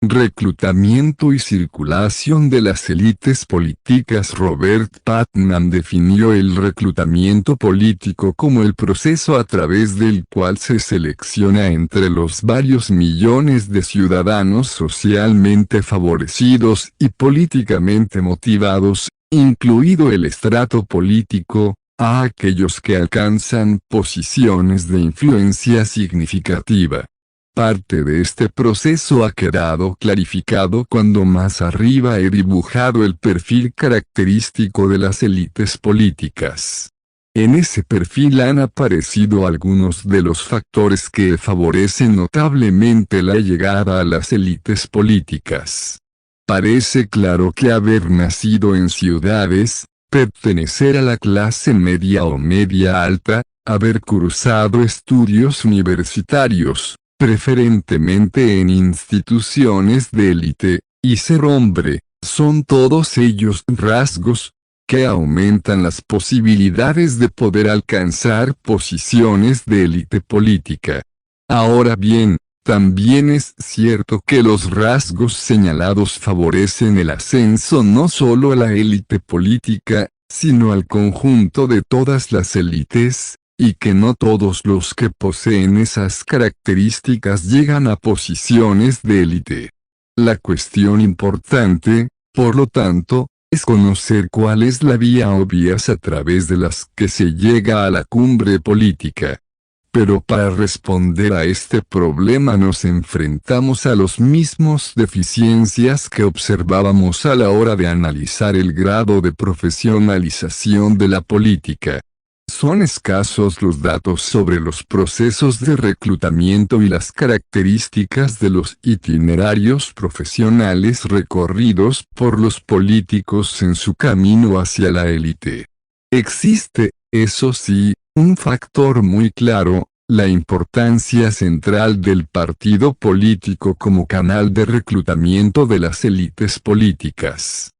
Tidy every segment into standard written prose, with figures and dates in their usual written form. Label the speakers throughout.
Speaker 1: Reclutamiento y circulación de las élites políticas. Robert Putnam definió el reclutamiento político como el proceso a través del cual se selecciona entre los varios millones de ciudadanos socialmente favorecidos y políticamente motivados, incluido el estrato político, a aquellos que alcanzan posiciones de influencia significativa. Parte de este proceso ha quedado clarificado cuando más arriba he dibujado el perfil característico de las élites políticas. En ese perfil han aparecido algunos de los factores que favorecen notablemente la llegada a las élites políticas. Parece claro que haber nacido en ciudades, pertenecer a la clase media o media alta, haber cursado estudios universitarios, preferentemente en instituciones de élite, y ser hombre, son todos ellos rasgos que aumentan las posibilidades de poder alcanzar posiciones de élite política. Ahora bien, también es cierto que los rasgos señalados favorecen el ascenso no solo a la élite política, sino al conjunto de todas las élites, y que no todos los que poseen esas características llegan a posiciones de élite. La cuestión importante, por lo tanto, es conocer cuál es la vía o vías a través de las que se llega a la cumbre política. Pero para responder a este problema nos enfrentamos a los mismos deficiencias que observábamos a la hora de analizar el grado de profesionalización de la política. Son escasos los datos sobre los procesos de reclutamiento y las características de los itinerarios profesionales recorridos por los políticos en su camino hacia la élite. Existe, eso sí, un factor muy claro, la importancia central del partido político como canal de reclutamiento de las élites políticas.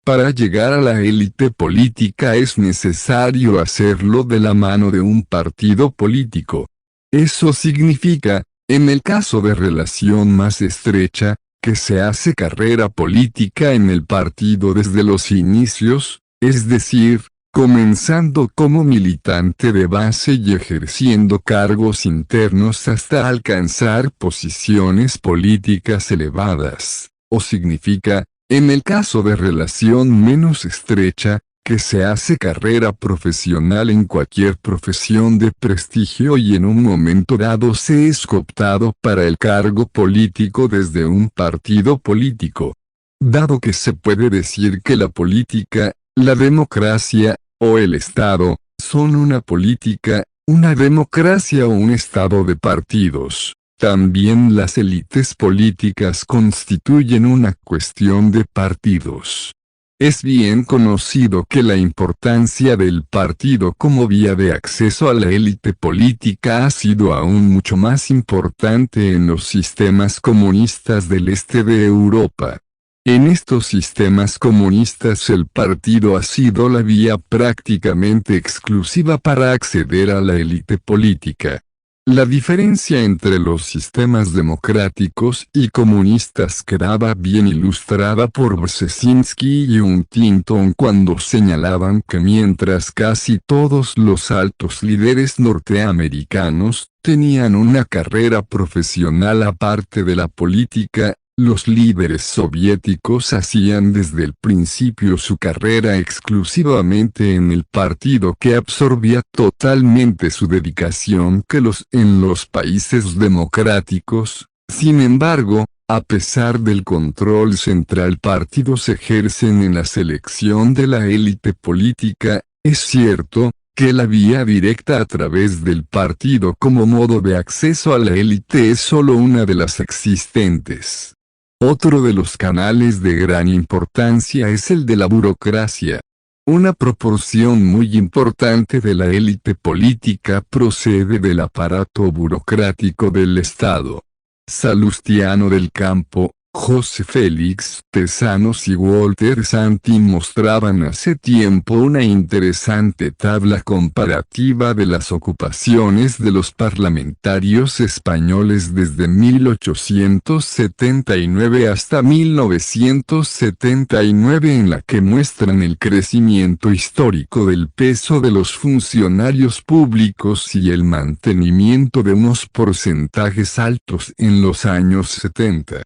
Speaker 1: Para llegar a la élite política es necesario hacerlo de la mano de un partido político. Eso significa, en el caso de relación más estrecha, que se hace carrera política en el partido desde los inicios, es decir, comenzando como militante de base y ejerciendo cargos internos hasta alcanzar posiciones políticas elevadas, o significa, en el caso de relación menos estrecha, que se hace carrera profesional en cualquier profesión de prestigio y en un momento dado se es cooptado para el cargo político desde un partido político. Dado que se puede decir que la política, la democracia, o el Estado, son una política, una democracia o un Estado de partidos, también las élites políticas constituyen una cuestión de partidos. Es bien conocido que la importancia del partido como vía de acceso a la élite política ha sido aún mucho más importante en los sistemas comunistas del este de Europa. En estos sistemas comunistas el partido ha sido la vía prácticamente exclusiva para acceder a la élite política. La diferencia entre los sistemas democráticos y comunistas quedaba bien ilustrada por Brzezinski y Huntington cuando señalaban que mientras casi todos los altos líderes norteamericanos tenían una carrera profesional aparte de la política, los líderes soviéticos hacían desde el principio su carrera exclusivamente en el partido que absorbía totalmente su dedicación en los países democráticos. Sin embargo, a pesar del control central partidos ejercen en la selección de la élite política, es cierto que la vía directa a través del partido como modo de acceso a la élite es solo una de las existentes. Otro de los canales de gran importancia es el de la burocracia. Una proporción muy importante de la élite política procede del aparato burocrático del Estado. Salustiano del Campo, José Félix Tezanos y Walter Santi mostraban hace tiempo una interesante tabla comparativa de las ocupaciones de los parlamentarios españoles desde 1879 hasta 1979, en la que muestran el crecimiento histórico del peso de los funcionarios públicos y el mantenimiento de unos porcentajes altos en los años 70.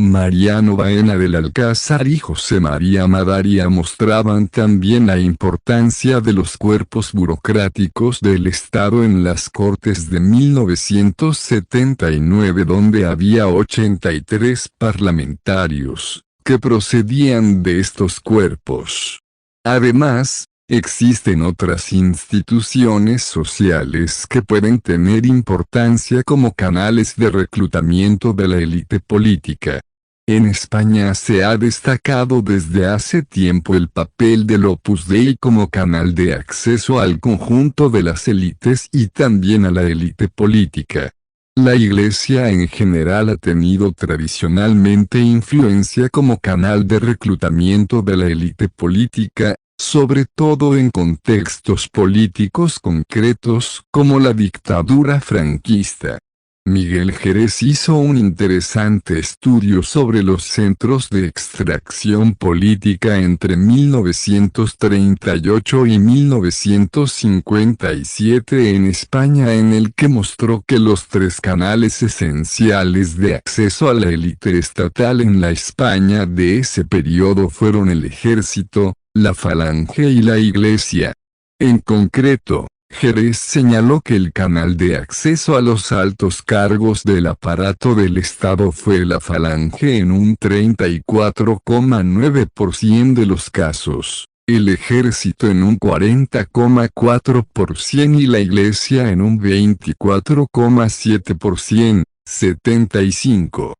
Speaker 1: Mariano Baena del Alcázar y José María Madaria mostraban también la importancia de los cuerpos burocráticos del Estado en las Cortes de 1979, donde había 83 parlamentarios, que procedían de estos cuerpos. Además, existen otras instituciones sociales que pueden tener importancia como canales de reclutamiento de la élite política. En España se ha destacado desde hace tiempo el papel del Opus Dei como canal de acceso al conjunto de las élites y también a la élite política. La Iglesia en general ha tenido tradicionalmente influencia como canal de reclutamiento de la élite política, sobre todo en contextos políticos concretos como la dictadura franquista. Miguel Jerez hizo un interesante estudio sobre los centros de extracción política entre 1938 y 1957 en España, en el que mostró que los tres canales esenciales de acceso a la élite estatal en la España de ese periodo fueron el ejército, la falange y la Iglesia. En concreto, Jerez señaló que el canal de acceso a los altos cargos del aparato del Estado fue la falange en un 34,9% de los casos, el ejército en un 40,4% y la Iglesia en un 24,7%, 75%.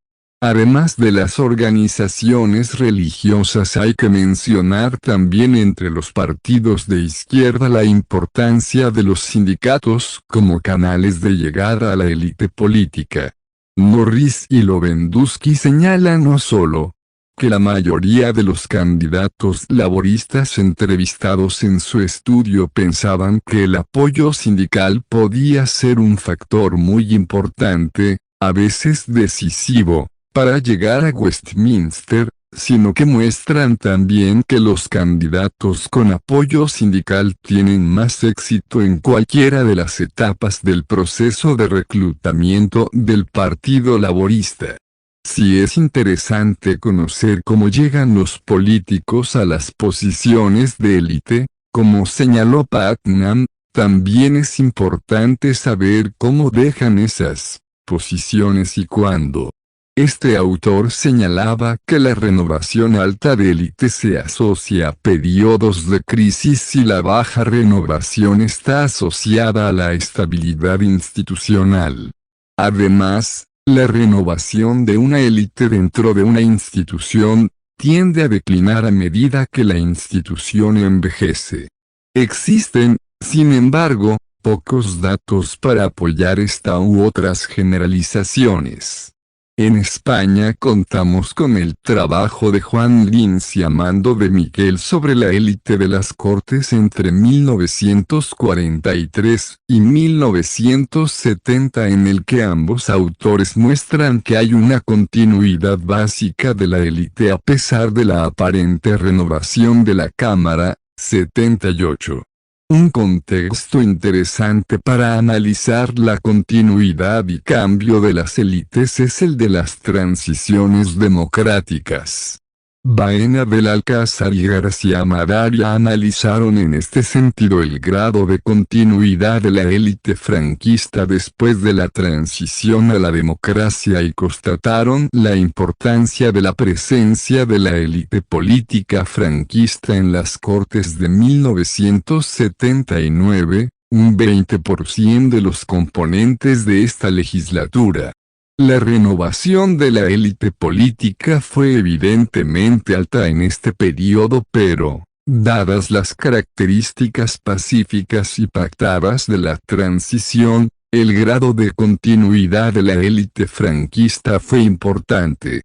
Speaker 1: Además de las organizaciones religiosas, hay que mencionar también entre los partidos de izquierda la importancia de los sindicatos como canales de llegada a la élite política. Morris y Lewandowski señalan no solo que la mayoría de los candidatos laboristas entrevistados en su estudio pensaban que el apoyo sindical podía ser un factor muy importante, a veces decisivo, para llegar a Westminster, sino que muestran también que los candidatos con apoyo sindical tienen más éxito en cualquiera de las etapas del proceso de reclutamiento del Partido Laborista. Sí, es interesante conocer cómo llegan los políticos a las posiciones de élite, como señaló Putnam, también es importante saber cómo dejan esas posiciones y cuándo. Este autor señalaba que la renovación alta de élite se asocia a periodos de crisis y la baja renovación está asociada a la estabilidad institucional. Además, la renovación de una élite dentro de una institución tiende a declinar a medida que la institución envejece. Existen, sin embargo, pocos datos para apoyar esta u otras generalizaciones. En España contamos con el trabajo de Juan Lins y Amando de Miguel sobre la élite de las Cortes entre 1943 y 1970, en el que ambos autores muestran que hay una continuidad básica de la élite a pesar de la aparente renovación de la Cámara. 78. Un contexto interesante para analizar la continuidad y cambio de las élites es el de las transiciones democráticas. Baena del Alcázar y García Madaria analizaron en este sentido el grado de continuidad de la élite franquista después de la transición a la democracia y constataron la importancia de la presencia de la élite política franquista en las Cortes de 1979, un 20% de los componentes de esta legislatura. La renovación de la élite política fue evidentemente alta en este periodo, pero, dadas las características pacíficas y pactadas de la transición, el grado de continuidad de la élite franquista fue importante.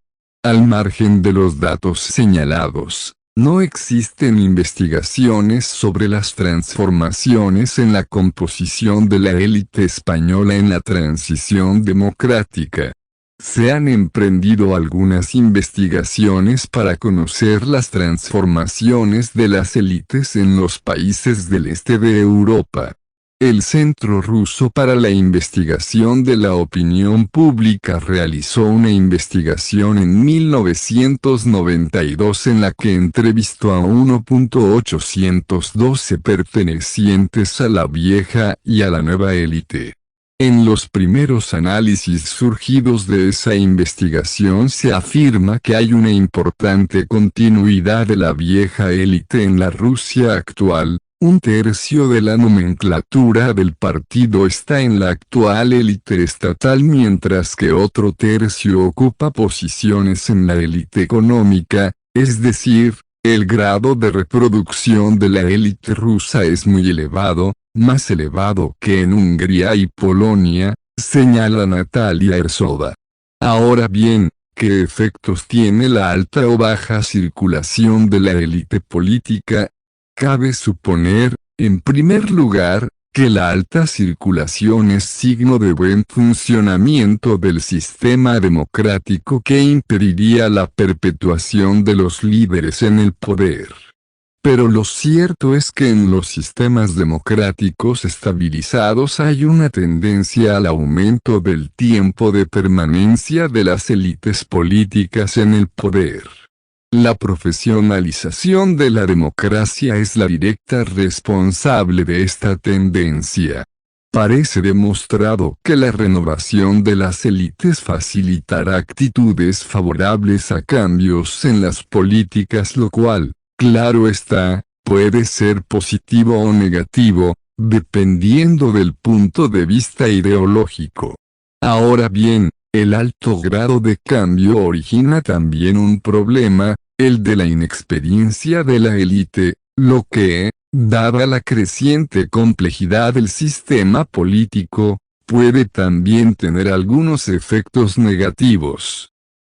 Speaker 1: Al margen de los datos señalados, no existen investigaciones sobre las transformaciones en la composición de la élite española en la transición democrática. Se han emprendido algunas investigaciones para conocer las transformaciones de las élites en los países del este de Europa. El Centro Ruso para la Investigación de la Opinión Pública realizó una investigación en 1992 en la que entrevistó a 1.812 pertenecientes a la vieja y a la nueva élite. En los primeros análisis surgidos de esa investigación se afirma que hay una importante continuidad de la vieja élite en la Rusia actual. Un tercio de la nomenclatura del partido está en la actual élite estatal mientras que otro tercio ocupa posiciones en la élite económica, es decir, el grado de reproducción de la élite rusa es muy elevado, más elevado que en Hungría y Polonia, señala Natalia Ersova. Ahora bien, ¿qué efectos tiene la alta o baja circulación de la élite política? Cabe suponer, en primer lugar, que la alta circulación es signo de buen funcionamiento del sistema democrático que impediría la perpetuación de los líderes en el poder. Pero lo cierto es que en los sistemas democráticos estabilizados hay una tendencia al aumento del tiempo de permanencia de las élites políticas en el poder. La profesionalización de la democracia es la directa responsable de esta tendencia. Parece demostrado que la renovación de las élites facilitará actitudes favorables a cambios en las políticas, lo cual, claro está, puede ser positivo o negativo, dependiendo del punto de vista ideológico. Ahora bien, el alto grado de cambio origina también un problema, el de la inexperiencia de la élite, lo que, dada la creciente complejidad del sistema político, puede también tener algunos efectos negativos.